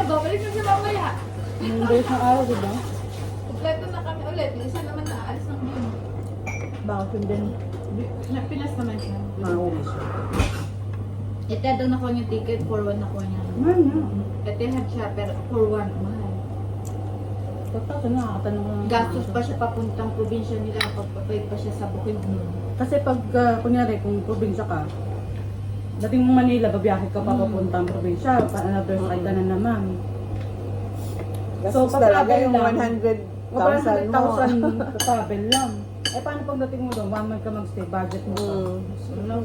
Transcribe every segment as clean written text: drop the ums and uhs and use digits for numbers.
babalik na siya mamaya. Yung days ng araw, diba? Kompleto na kami ulit. Yung isa naman na alis ng June. Bakit yun din? Pinas naman siya. Mauwi siya. Ito daw nakuha yung ticket, for one nakuha niya. Man, no. Etihan siya, pero for one, mahal. Totoo, nakakatanong ko lang. Gastos pa siya papuntang probinsya nila, pagpapay pa siya sa Bukidnon. Kasi pag, kunyari, kung probinsya ka, dating mo Manila, babiyahe ka pa papuntang probinsya, another flight ka na naman. Gastos talaga yung 100,000 mo. 100,000 sa travel lang. Eh, paano pagdating mo doon? 1 month ka mag-stay, budget mo pa. So, kulang.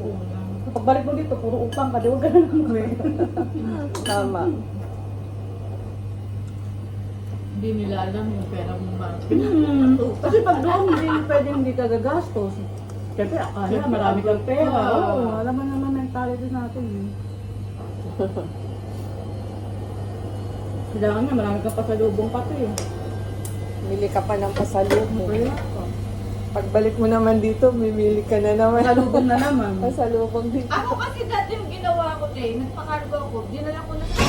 Kapag balik mo dito, puro utang ka, di huwag ka na lang gawin. Tama. Hindi nila alam yung pera mo ba. Kasi pag doon, hindi pwedeng hindi ka gagastos. Siyempre, akala marami kang pera. Oo, alam mo naman ang talent natin. Kailangan nga, marami kang pasalubong pati eh. Bili ka pa ng pasalubong. Kaya pa. Pagbalik mo naman dito, bibili ka na naman. Pasalubong na naman. Pasalubong dito. Ako kasi dati yung ginawa ko nagpakargo ako, dinala ko na sa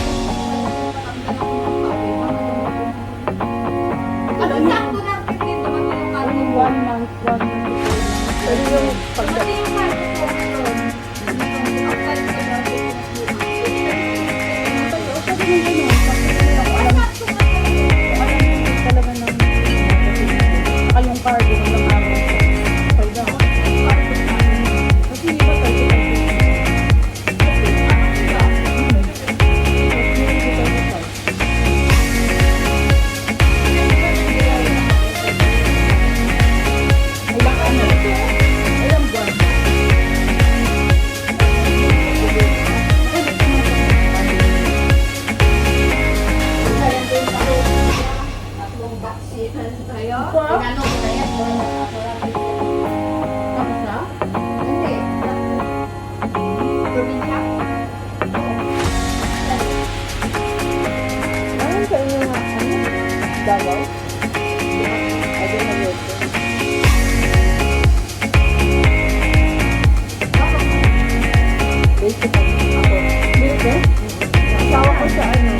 ano sakto lang kasi naman yung kargo mo. 1 month, 1 month. Pero yung pag Kasi yung kargo ko doon, Yung cargo ng mga araw. Kasi iba tayo. Ilang buwan? tatlong vaccine tayo. Wow. Tinano ko na yan. Tapos na? Hindi. Probinsya. Ayun sa inyo nga, Davao? Ayun na yun. Basic ako. Dito? Asawa ko sa ano,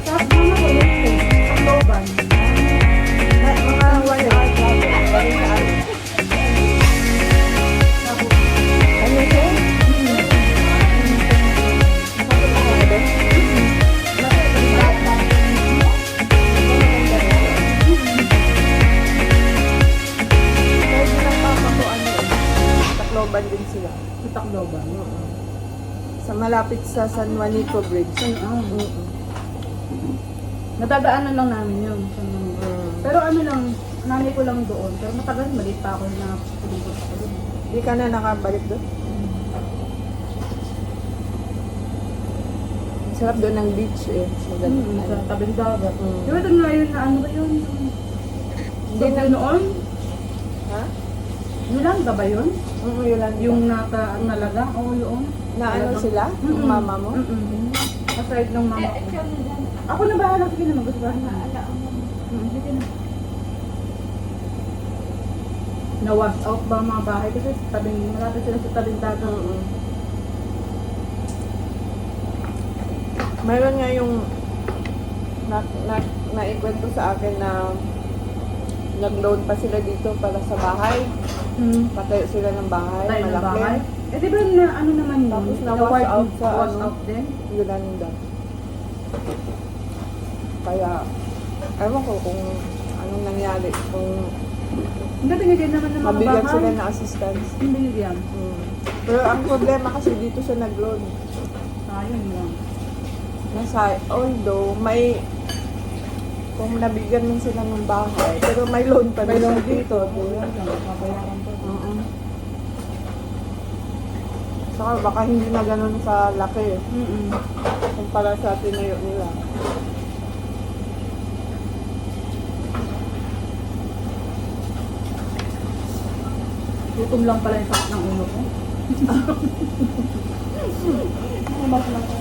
Sa mama ko dito. Ang loban. mga 1 hour travel. Galing sa ano. Ano siya? Pwede lang papa ko ano, Tacloban din sila. Itak loban. Sa malapit sa San Juanico Bridge. Nadadaanan lang namin yun. Pero ano lang, nanay ko lang doon. Pero matagal, maliit pa ako na pulipot ako doon. Hindi ka na nakabalik doon? Ang sarap doon ng beach eh. Maganda. Sa tabing dagat. Mm. Di ba ito nga yun na ano ba yun? Hindi na noon? Ha? Yolanda ba yun? Yun lang. Yung nalaga? Oo, yun. Na ano sila? Yung mama mo? Aside ng mama ko. Ako na bahala. Sige na, magustuhan na. Sige na. Na-wash out ba ang mga bahay? Kasi malapit sila sa tabing dagat. Mayroon nga yung naikwento sa akin na nag-loan pa sila dito para sa bahay. Patayo sila ng bahay. Tayo na Malaki. bahay. Eh di ba na ano naman yun? Tapos Na-wash out sa wash ano? out din? Yolanda. Kaya, ewan ko kung anong nangyari. Kung Hindi binigyan naman ng mga mabigyan bahay. sila ng assistance. Hindi binigyan. Pero ang problema kasi dito siya nag-loan. Ayun lang. Although may kung nabigyan man sila ng bahay, pero may loan pa May din loan siya dito. Papayaran pa. Saka baka hindi na ganun sa laki Mm-mm. kumpara sa tinayo nila. Gutom lang pala yung sakit ng ulo ko. Mas lang ko.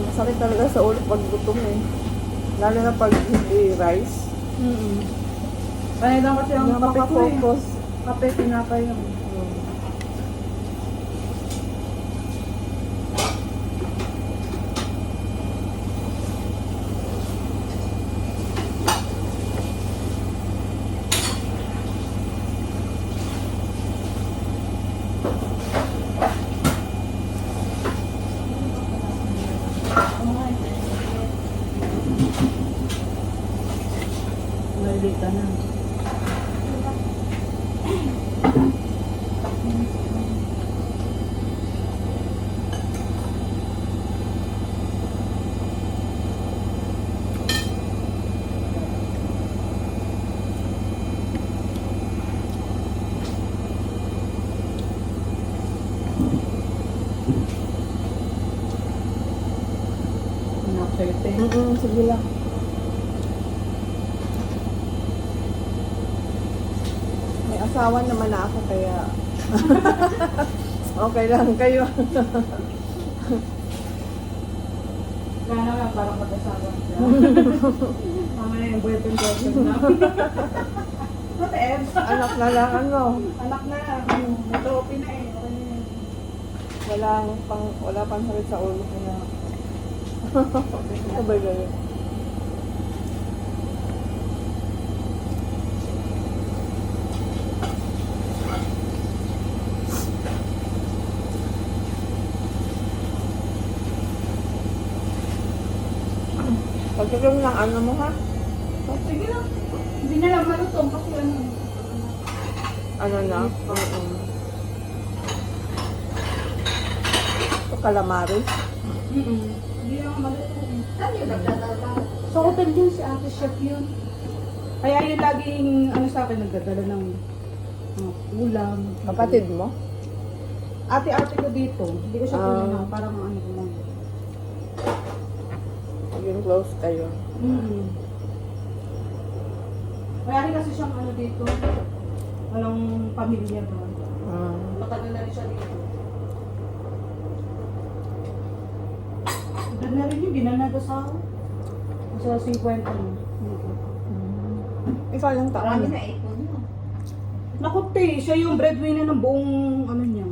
Masakit talaga sa ulo pag gutom eh. Lalo na pag hindi rice. Kaya lang kasi ang Hindi kape ko eh. makafocus. Kape, tinapay lang. Anak sa'yo, te. Sige lang. May asawa naman na ako kaya okay lang kayo. Kaya na lang, parang mag-asawa siya. Mamaya yung boyfriend na. What else? Anak na lang ano. Anak na, may trophy na eh. Okay na yun. Wala pang sakit sa ulo kaya. Sabay ganun. Pagkakam lang ano mo ha? Oh, sige lang. Hindi na lang malutong kasi ano. Ano na? Ito calamaris. Hindi lang malutong. Saan yung nagtatrabaho? Sa hotel yun, si Ate Chef yun. Kaya yun laging, ano sa akin, nagdadala ng ulam. Kapatid mo? Ate-ate ko dito. Hindi ko siya Ah. pinanang, parang ano ko lang. Yung close kayo. Kaya rin kasi siyang ano dito. Walang pamilya ba? Matagal na rin siya dito. Doon na rin yung ginanagasawa. Sa 50 mo. Ikaw lang taon. Marami na ipon mo. Naku, te, siya yung breadwinner ng buong ano niya.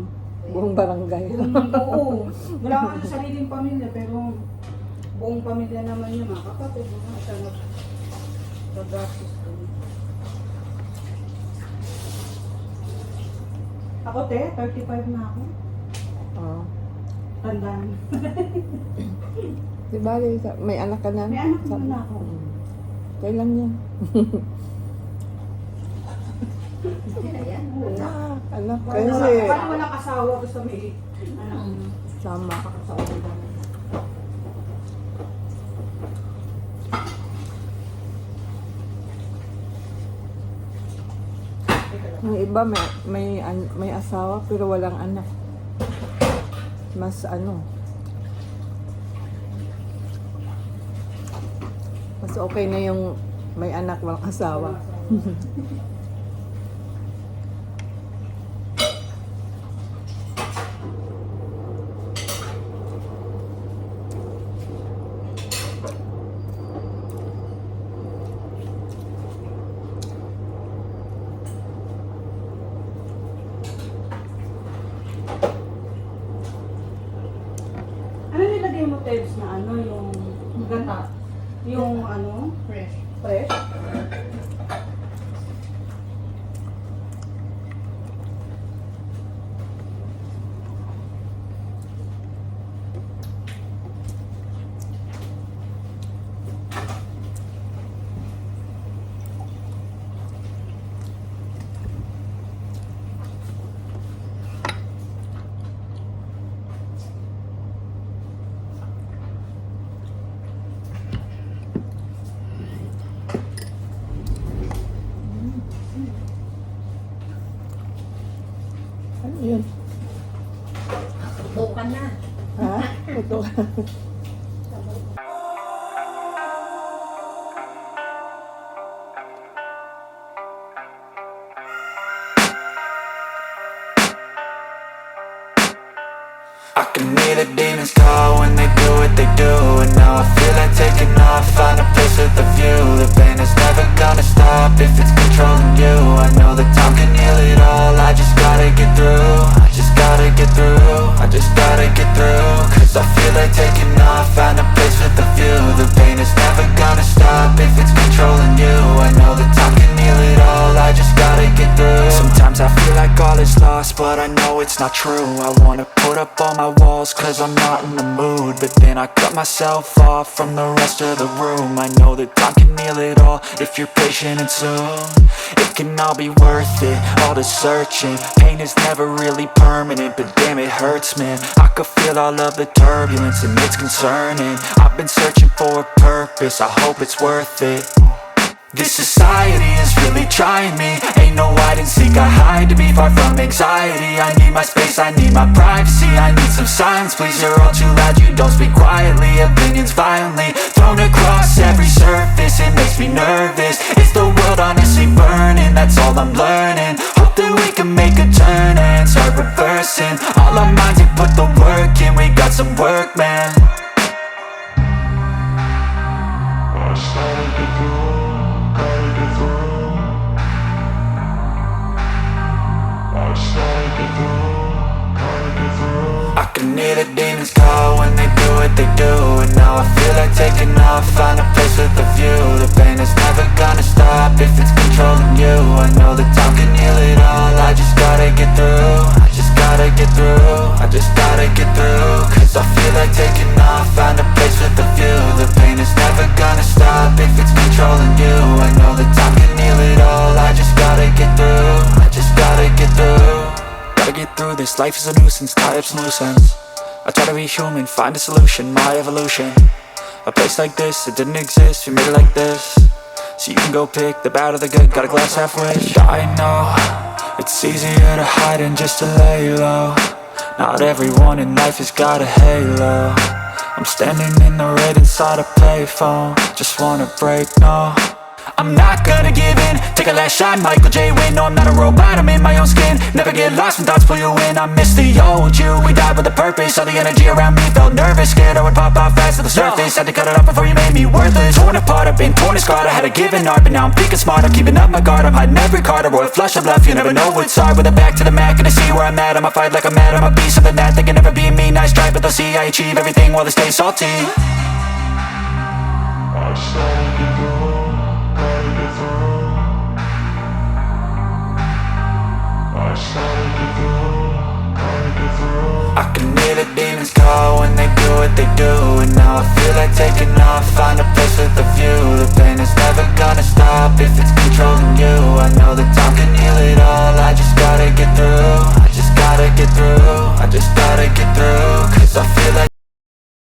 Buong barangay. Oo. Wala nga sa sariling pamilya, pero buong pamilya naman niya, mga kapatid, mga siya nag-gastos ko. Ako, te, 35 na ako. Oo. Tandaan. Di ba, may anak ka na? May anak naman na ako. Kailan yan? Sila yan. Anak. Kasi, Kasi, paano walang asawa, basta may anak na. sama. Asawa na. Yung iba may asawa pero walang anak. Mas ano. Mas okay na yung may anak walang asawa. Ano nilagay mo, Tebs, na ano, yung gata? Yung ano? Fresh. Fresh? Ano yun? Tutukan na. Ha? Ito. I can hear the demons call when they do what they do. And now I feel like taking off, find a place with a view. The pain is never gonna stop if it's controlling you. I know that time can heal it all, I just gotta get through. I just gotta get through, I just gotta get through. Cause I feel like taking off, find a place with a view. The pain is never gonna stop if it's controlling you. I know that time can heal it all, I just gotta get through. Sometimes I feel like all is lost, but I know it's not true. I wanna put up all my walls cause I'm not in the mood, but then I cut myself off from the rest of the room. I know that time can heal it all if you're patient and soon. It can all be worth it, all the searching. Pain is never really permanent, but damn it hurts, man. I could feel all of the turbulence and it's concerning. I've been searching for a purpose, I hope it's worth it. This society is really trying me. Ain't no hide and seek, I hide to be far from anxiety. I need my space, I need my privacy. I need some silence, please, you're all too loud. You don't speak quietly, opinions violently thrown across every surface. It makes me nervous. Is the world honestly burning? That's all I'm learning. Hope that we can make a turn and start reversing. All our minds, we put the work in. We got some work, man. I can hear the demons call when they do what they do. And now I feel like taking off, find a place with a view. The pain is never gonna stop if it's controlling you. I know that time can heal it all. I just gotta get through. I just gotta get through. I just gotta get through. Cause I feel like taking off, find a place with a view. The pain is never gonna stop if it's controlling you. I know that time can heal it all. I just gotta get through. I just gotta get through. Gotta get through this, life is a nuisance, tie up some loose ends. I try to be human, find a solution, my evolution. A place like this, it didn't exist, we made it like this. So you can go pick the bad or the good, got a glass halfway. I know, it's easier to hide than just to lay low. Not everyone in life has got a halo. I'm standing in the red inside a payphone. Just wanna break, no, I'm not gonna give in. Take a last shot, Michael J. Win. No, I'm not a robot, I'm in my own skin. Never get lost when thoughts pull you in. I miss the old you, we died with a purpose. All the energy around me felt nervous. Scared I would pop off fast to the surface. Had to cut it off before you made me worthless. Torn apart, I've been torn and scarred. I had a given art, but now I'm thinking smart. I'm keeping up my guard, I'm hiding every card. A royal flush of love, you never know what's hard. With a back to the mat, gonna see where I'm at. I'ma fight like I'm mad, I'ma be something that they can never be me. Nice try, but they'll see I achieve everything while they stay salty. I can hear the demons call when they do what they do. And now I feel like taking off, find a place with a view. The pain is never gonna stop if it's controlling you. I know that time can heal it all. I just gotta get through. I just gotta get through. I just gotta get through.